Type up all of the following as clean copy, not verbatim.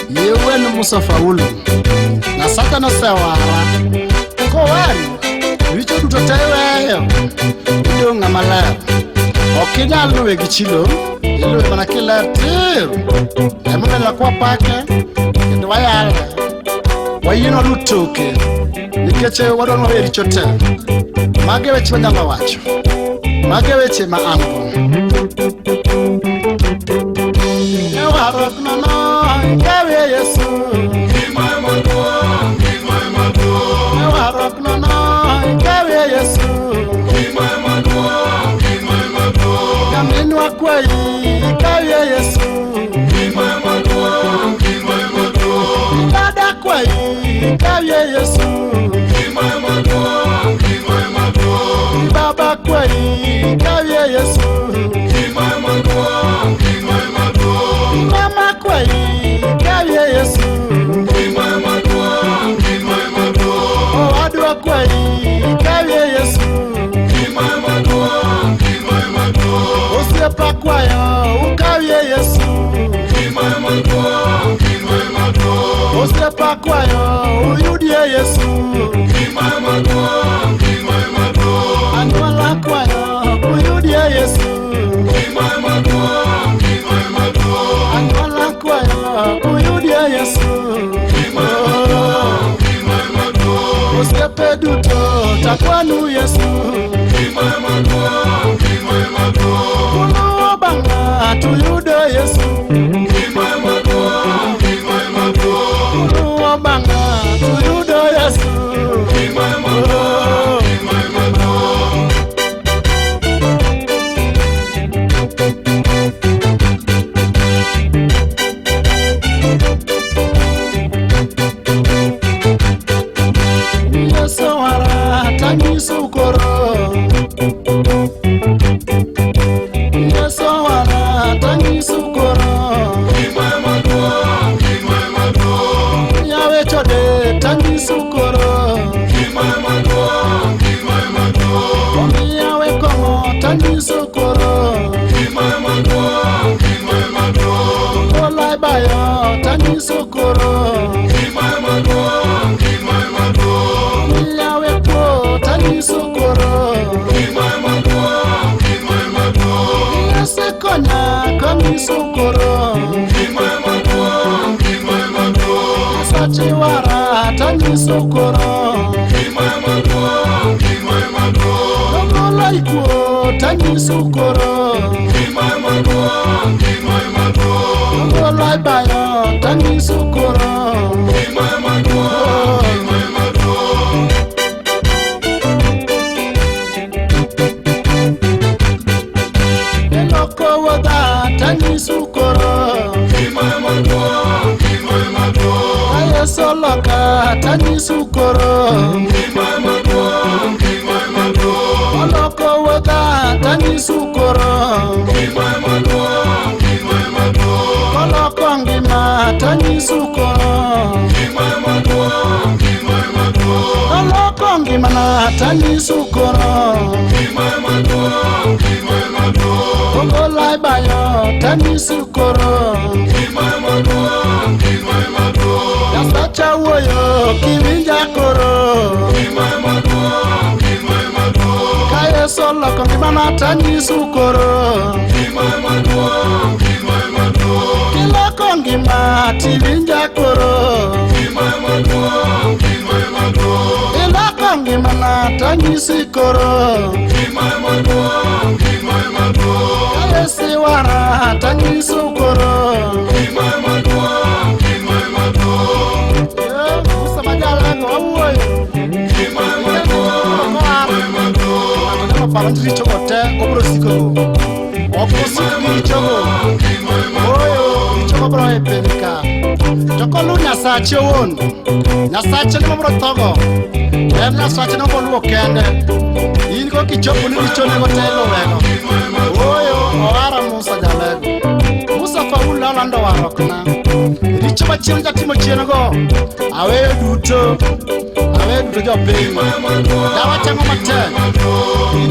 yewe ni Musa Faulu na saka na sewara ko wari wicho duto teweyo idonga maler okinyal nuwe gichilo ilo mana kiler tiru emumela kwa pake kendo wayale wayino lutoke nikeche wadono weri chote mage weche wanyalo wacho mage weche ma ango ewarok nono ikawe Yesu ewarok nono ikawe Yesu kaminwa kwai ikawe Yesu dada kwai ikawe Yesu baba kwai ikawe Yesu mama kwai ikawe Yesu owadwa kwai ikawe Yesu osiepa kwayo ukawe Yesu osiepa kwayo uyudie Yesu anwala kwayo uyudie Yesu anwala kwayo uyudie Yesu osiepe duto takwanu Yesu kuno banga tuyudo Yesu kuno banga tuyudo Yesu Yesu wara tangisu koro Yesu wara tangisu koro Yawe chode tangisu koro Yawe komo tangisu koro Olai bayo tangisu koro Yawe po tangisu koro Yase konya tangisu koro Sachi wara tangisu koro Olai po tangisu koro Olai bayo tangisu koro Eloko wada tangisu koro Aye soloka tangisu koro Eloko wada tangisu koro Eloko ngima tangisu koro Eloko ngima na tangisu koro Olai bayo tangisu koro Yasacha woyo kivinja koro Kaye solo kongimana tangisu koro Kila kongima tivinja koro Kila kongimana tangisu koro Kaye siwara tangisu koro Musa majala ngowoyo Paranjiri chokote obro sikogo Obro sikigi chogo Oyo choko epelika Chokolu nyasache won Nyasache ni mabro togo Nyasache na bolu okende Ingo kichopu ni lichone gotelo wego Oyo owara Musa jalego Musa Faulu lando warokna Richo bachieno jatimo chieno go Awe duto jo piny dawa chango matek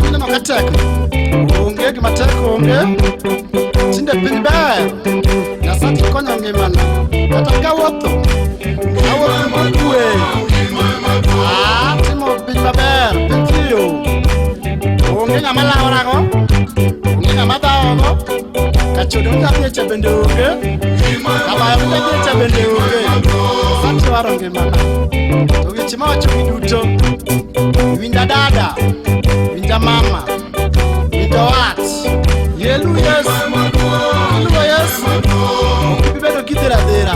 Ine no katek Onge gi matek onge Tinde piny ber Nyasache konyo ngimana kata kawuotho mokue timo piny maber piny onge ng'ama laworago onge ng'ama dhawogo kachodo mdadhiecha bende onge kabayo mdadhiecha bende onge satiwaro ngimana to weche mawachogi duto winja dada winja mama winja wat yelu Yesu iluwo Yesu ibedo kidhiradhira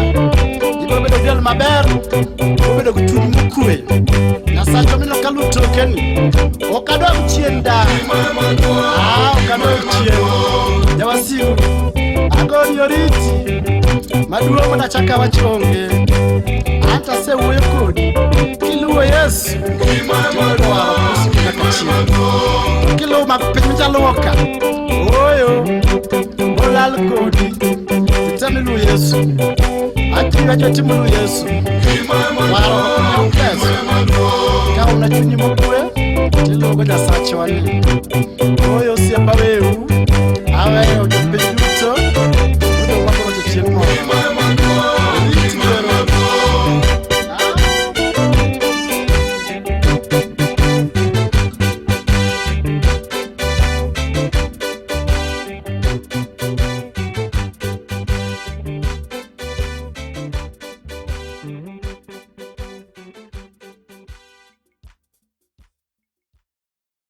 ibedo del maber ibedo chuny mokue Nyasacho mino kalu tokeni okadog chien da okadog chien jawasiu agoni oriti maduong' nachaka wachonge anta se wuoyo kodi kiluwo Yesu dwaro kusiku kaka chien kiluwo mapiny michaluoka oyo olal kodi titamiluwo Yesu atiwa jotimulu Yesu waro pesa ka una chunyi mokue tiluwo Nyasacho wani oyo siemba weu